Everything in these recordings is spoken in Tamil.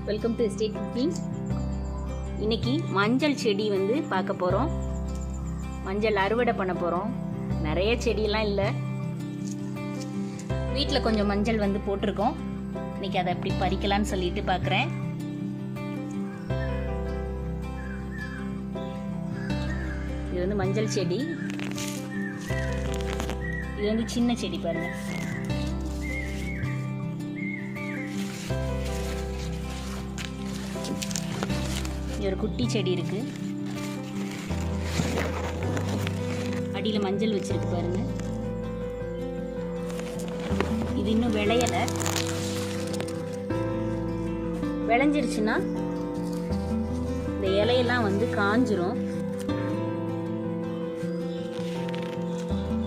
Welcome to estate cooking. இன்னைக்கு மஞ்சள் செடி வந்து பார்க்க போகிறோம். மஞ்சள் அறுவடை பண்ண போகிறோம். நிறைய செடியெல்லாம் இல்லை, வீட்டில் கொஞ்சம் மஞ்சள் வந்து போட்டிருக்கோம். இன்னைக்கு அதை எப்படி பறிக்கலான்னு சொல்லிட்டு பார்க்குறேன். இது வந்து மஞ்சள் செடி. இது வந்து சின்ன செடி பாருங்க. ஒரு குட்டி செடி இருக்கு, அடியில் மஞ்சள் வச்சிருக்கு பாருங்க. இது இன்னும் விளையல, விளைஞ்சிருச்சுன்னா இந்த இலையெல்லாம் வந்து காஞ்சிரும்.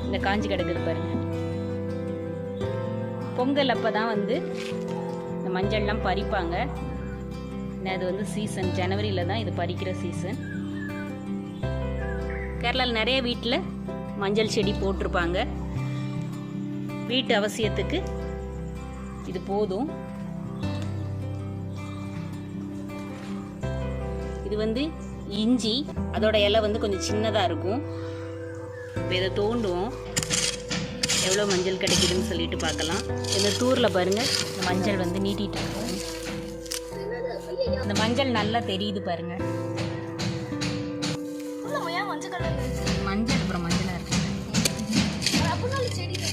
இந்த காஞ்சி கிடக்குது பாருங்க. பொங்கல் அப்பதான் வந்து இந்த மஞ்சள்லாம் பறிப்பாங்க. அது வந்து சீசன், ஜனவரியில் தான் இது பறிக்கிற சீசன். கேரளாவில் நிறைய வீட்டில் மஞ்சள் செடி போட்டிருப்பாங்க. வீட்டு அவசியத்துக்கு இது போதும். இது வந்து இஞ்சி, அதோட இலை வந்து கொஞ்சம் சின்னதாக இருக்கும். இப்போ இதை தோண்டுவோம், எவ்வளோ மஞ்சள் கிடைக்குதுன்னு சொல்லிட்டு பார்க்கலாம். இந்த தூரில் பாருங்கள், இந்த மஞ்சள் வந்து நீட்டிகிட்டு இருக்கும். இந்த மஞ்சள் நல்லா தெரியுது பாருங்க. மஞ்சள் அப்புறம் மஞ்சளா இருக்கு.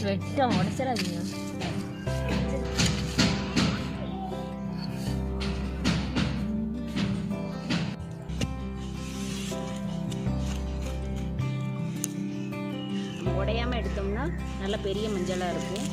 வெட்டம் உடச்சிடாதீங்க. உடையாம எடுத்தோம்னா நல்ல பெரிய மஞ்சளா இருக்கும்.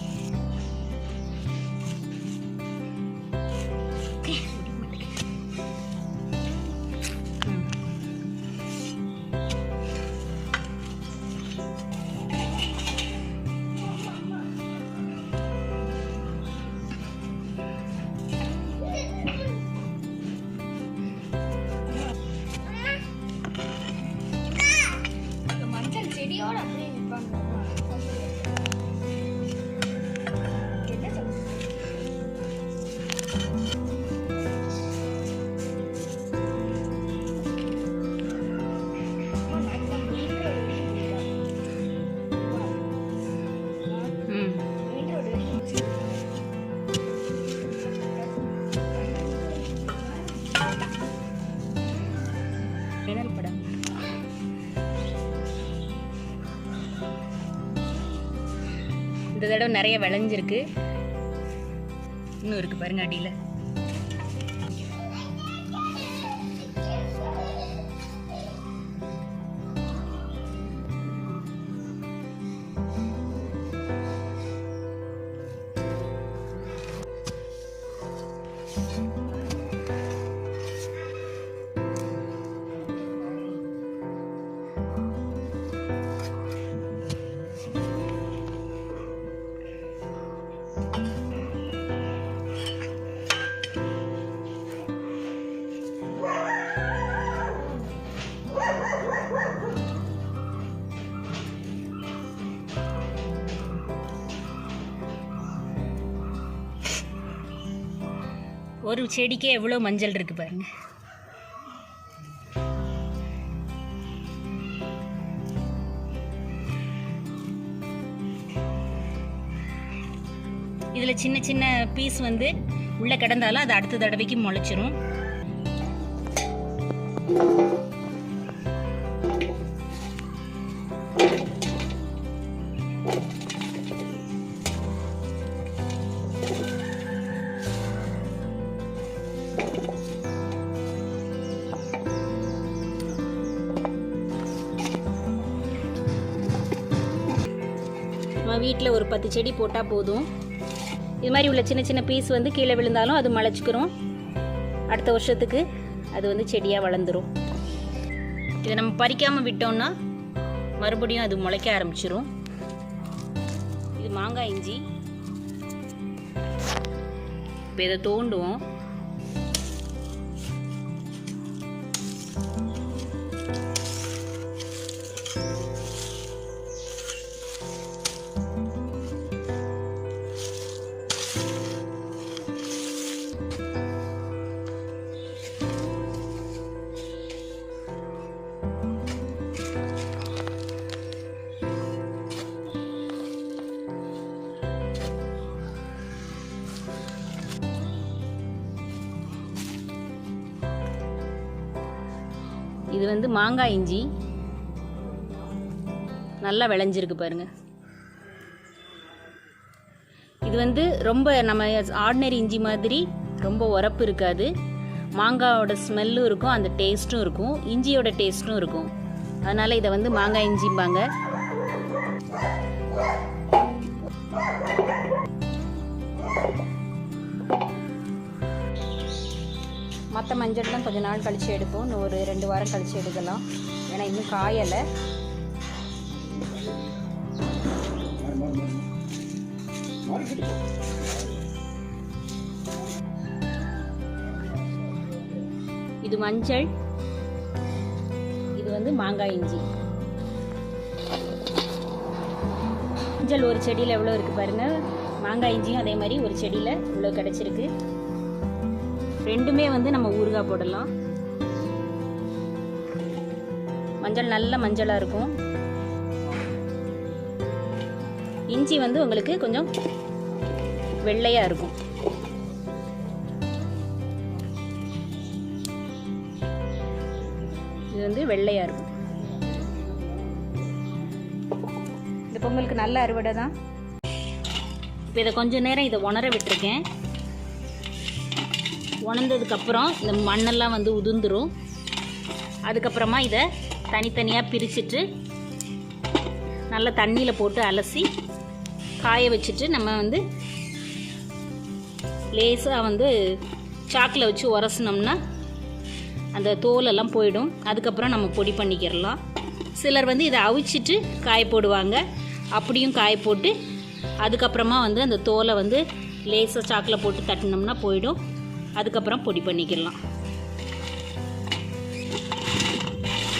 இந்த தடவை நிறைய விளைஞ்சிருக்கு, இன்னும் இருக்கு பாருங்க அடியில். ஒரு செடிக்கே எவ்வளோ மஞ்சள் இருக்கு பாருங்க. இதுல சின்ன சின்ன பீஸ் வந்து உள்ள கிடந்தாலும் அது அடுத்த தடவைக்கு முளைச்சிரும். வீட்டில் ஒரு 10 செடி போட்டால் போதும். இது மாதிரி உள்ள சின்ன சின்ன பீஸ் வந்து கீழே விழுந்தாலும் அது முளைச்சிக்கிறோம். அடுத்த வருஷத்துக்கு அது வந்து செடியாக வளர்ந்துடும். இதை நம்ம பறிக்காமல் விட்டோம்னா மறுபடியும் அது முளைக்க ஆரம்பிச்சிரும். இது மாங்காய் இஞ்சி. இப்போ இதை தோண்டுவோம். இது வந்து மாங்காய் இஞ்சி நல்லா விளைஞ்சிருக்கு பாருங்க. இது வந்து ரொம்ப நம்ம ஆர்டினரி இஞ்சி மாதிரி ரொம்ப உரப்பு இருக்காது. மாங்காயோட ஸ்மெல்லும் இருக்கும், அந்த டேஸ்ட்டும் இருக்கும், இஞ்சியோட டேஸ்ட்டும் இருக்கும். அதனால் இதை வந்து மாங்காய் இஞ்சிம்பாங்க. மற்ற மஞ்சள்லாம் கொஞ்சம் நாள் கழித்து எடுப்போம். இன்னும் ஒரு 2 வாரம் கழித்து எடுக்கலாம். ஏன்னா இன்னும் காயலை. இது மஞ்சள், இது வந்து மாங்காய் இஞ்சி. மஞ்சள் ஒரு செடியில் எவ்வளோ இருக்குது பாருங்கள். மாங்காய் இஞ்சியும் அதே மாதிரி ஒரு செடியில் இவ்வளோ கிடச்சிருக்கு. ரெண்டுமே வந்து நம்ம ஊறுகாய் போடலாம். மஞ்சள் நல்ல மஞ்சளாக இருக்கும். இஞ்சி வந்து உங்களுக்கு கொஞ்சம் வெள்ளையாக இருக்கும். இது வந்து வெள்ளையாக இருக்கும். இந்த பொங்கலுக்கு நல்ல அறுவடை தான். இப்போ இதை கொஞ்சம் நேரம் இதை உணர விட்டுருக்கேன். உணர்ந்ததுக்கப்புறம் இந்த மண்ணெல்லாம் வந்து உதிர்ந்துடும். அதுக்கப்புறமா இதை தனித்தனியாக பிரிச்சுட்டு நல்லா தண்ணியில் போட்டு அலசி காய வச்சுட்டு நம்ம வந்து லேசாக வந்து சாக்கில் வச்சு உரசினோம்னா அந்த தோலெல்லாம் போயிடும். அதுக்கப்புறம் நம்ம பொடி பண்ணிக்கிறலாம். சிலர் வந்து இதை அவிச்சிட்டு காய போடுவாங்க. அப்படியும் காய போட்டு அதுக்கப்புறமா வந்து அந்த தோலை வந்து லேசாக சாக்கில் போட்டு தட்டினோம்னா போயிடும். அதுக்கப்புறம் பொடி பண்ணிக்கலாம்.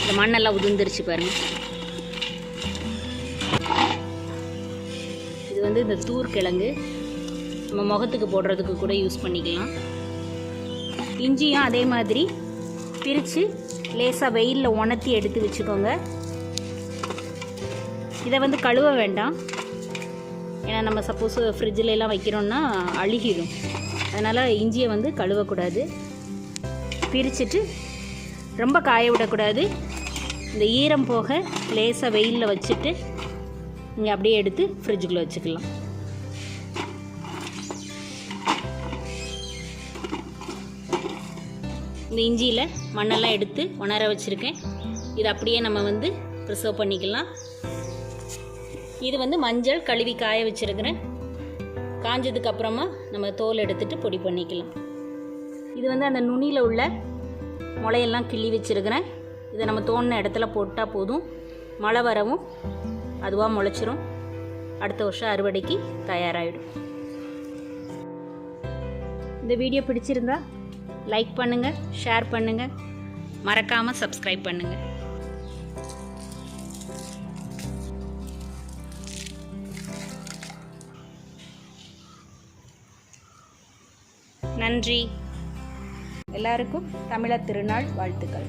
இந்த மண்ணெல்லாம் உதிர்ந்துருச்சு பாருங்கள். இது வந்து இந்த தூர்கிழங்கு நம்ம முகத்துக்கு போடுறதுக்கு கூட யூஸ் பண்ணிக்கலாம். இஞ்சியும் அதே மாதிரி பிரித்து லேசாக வெயிலில் உணர்த்தி எடுத்து வச்சுக்கோங்க. இதை வந்து கழுவ வேண்டாம். ஏன்னா நம்ம சப்போஸ் ஃப்ரிட்ஜில் எல்லாம் வைக்கிறோன்னா அழுகிடும். அதனால் இஞ்சியை வந்து கழுவக்கூடாது. பிரிச்சுட்டு ரொம்ப காய விடக்கூடாது. இந்த ஈரம் போக லேசாக வெயிலில் வச்சுட்டு நீங்கள் அப்படியே எடுத்து ஃப்ரிட்ஜுக்குள்ளே வச்சுக்கலாம். இந்த இஞ்சியில் மண்ணெல்லாம் எடுத்து உணர வச்சுருக்கேன். இது அப்படியே நம்ம வந்து ப்ரிசர்வ் பண்ணிக்கலாம். இது வந்து மஞ்சள் கழுவி காய வச்சுருக்கிறேன். காஞ்சதுக்கு அப்புறமா நம்ம தோல் எடுத்துட்டு பொடி பண்ணிக்கலாம். இது வந்து அந்த நுனியில் உள்ள முளையெல்லாம் கிள்ளி வச்சுருக்கிறேன். இதை நம்ம தோண்டின இடத்துல போட்டால் போதும். மழை வரவும் அதுவாக முளைச்சிரும். அடுத்த வருஷம் அறுவடைக்கு தயாராகிடும். இந்த வீடியோ பிடிச்சிருந்தா லைக் பண்ணுங்கள், ஷேர் பண்ணுங்கள், மறக்காமல் சப்ஸ்கிரைப் பண்ணுங்கள். நன்றி. எல்லாருக்கும் தமிழர் திருநாள் வாழ்த்துக்கள்.